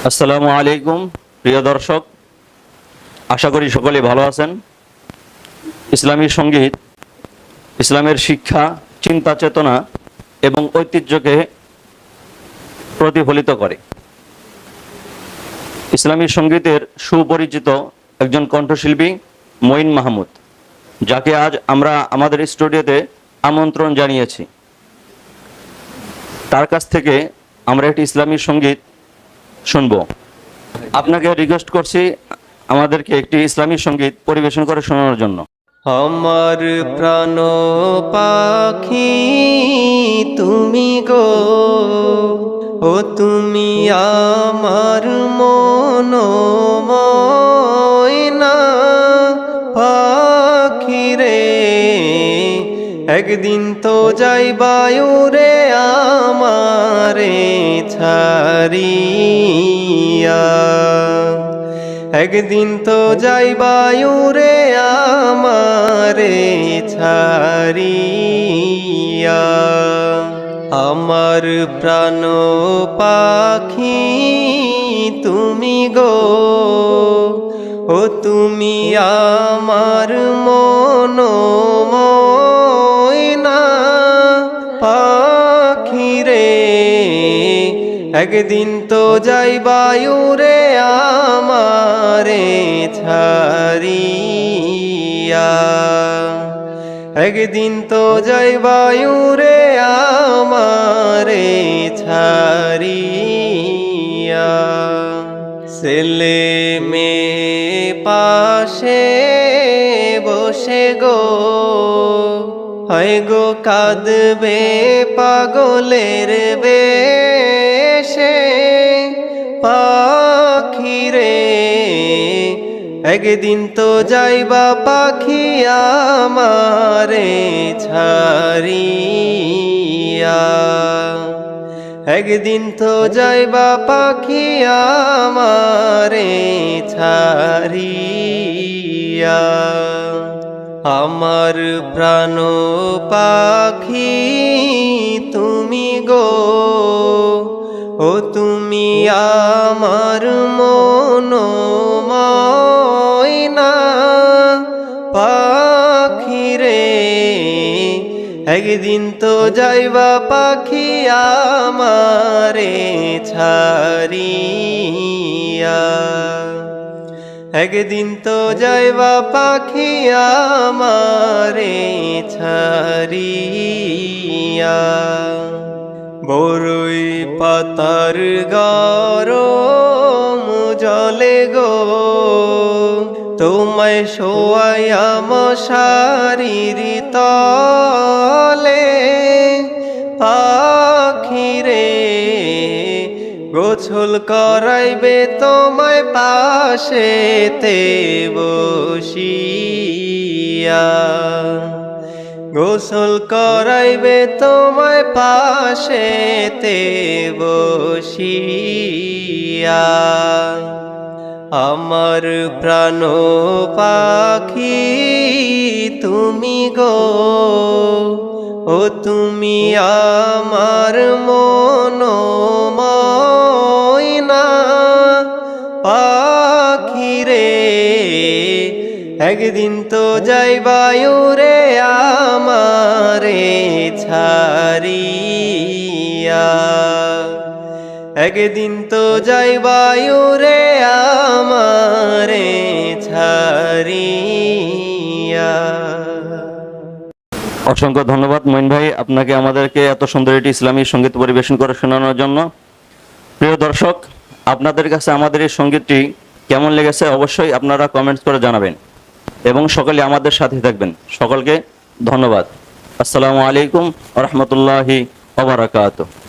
আসসালামু আলাইকুম প্রিয় দর্শক, আশা করি সকলে ভালো আছেন। ইসলামী সঙ্গীত ইসলামের শিক্ষা, চিন্তা চেতনা এবং ঐতিহ্যকে প্রতিফলিত করে। ইসলামী সঙ্গীতের সুপরিচিত একজন কণ্ঠশিল্পী মঈন মাহমুদ, যাকে আজ আমরা আমাদের স্টুডিওতে আমন্ত্রণ জানিয়েছি। তার কাছ থেকে আমরা একটি ইসলামী সঙ্গীত শুনবো। আপনাকে রিকোয়েস্ট করছি আমাদেরকে একটি ইসলামী সঙ্গীত পরিবেশন করে শোনানোর জন্য। আমার প্রাণ পাখি তুমি গো, ও তুমি আমার মনোময়না পাখি রে। একদিন তো যাইবা উড়ে আমারে ছাড়িয়া, একদিন তো যাইবা উড়ে আমারে ছাড়িয়া। আমার প্রাণ পাখি তুমি গো, ও তুমি আমার মনোময়না পাখি রে। একদিন তো যাইবা উড়ে আমারে ছাড়িয়া, একদিন তো যাইবা উড়ে আমারে ছাড়িয়া। ছেলে মেয়ে পাশে বসে গো, হয় গো কাঁদবে পাগলের বেশে পাখি রে। একদিন তো যাইবা পাখি আমারে ছাড়িয়া, একদিন তো যাইবা পাখি আমারে ছাড়িয়া। আমার প্রাণ পাখি তুমি গো, ও তুমি আমার মনোময়না পাখি রে। একদিন তো যাইবা পাখি আমারে ছাড়িয়া, একদিন তো যাইবা পাখি আমারে ছাড়িয়া। বরই পাতার গরম জলে গো, তোমায় শোয়াইয়া মশারির তলে পাখি রে। গোসল করাইবে তোমায় পাশেতে বসিয়া, গোসল করাইবে তোমায় পাশেতে বসিয়া। আমার প্রাণ পাখি তুমি গো, ও তুমি আমার মনোময়না পাখি রে। একদিন তো যাইবা উড়ে আমারে ছাড়িয়া, একদিন তো যাইবা উড়ে আমারে ছাড়িয়া। অসংখ্য ধন্যবাদ মঈন ভাই, আপনাকে আমাদেরকে এত সুন্দর একটি ইসলামী সঙ্গীত পরিবেশন করে শোনানোর জন্য। প্রিয় দর্শক, আপনাদের কাছে আমাদের এই সঙ্গীতটি কেমন লেগেছে অবশ্যই আপনারা কমেন্টস করে জানাবেন এবং সকলে আমাদের সাথে থাকবেন। সকলকে ধন্যবাদ। আসসালামু আলাইকুম ওয়া রাহমাতুল্লাহি ওয়া বারাকাতুহু।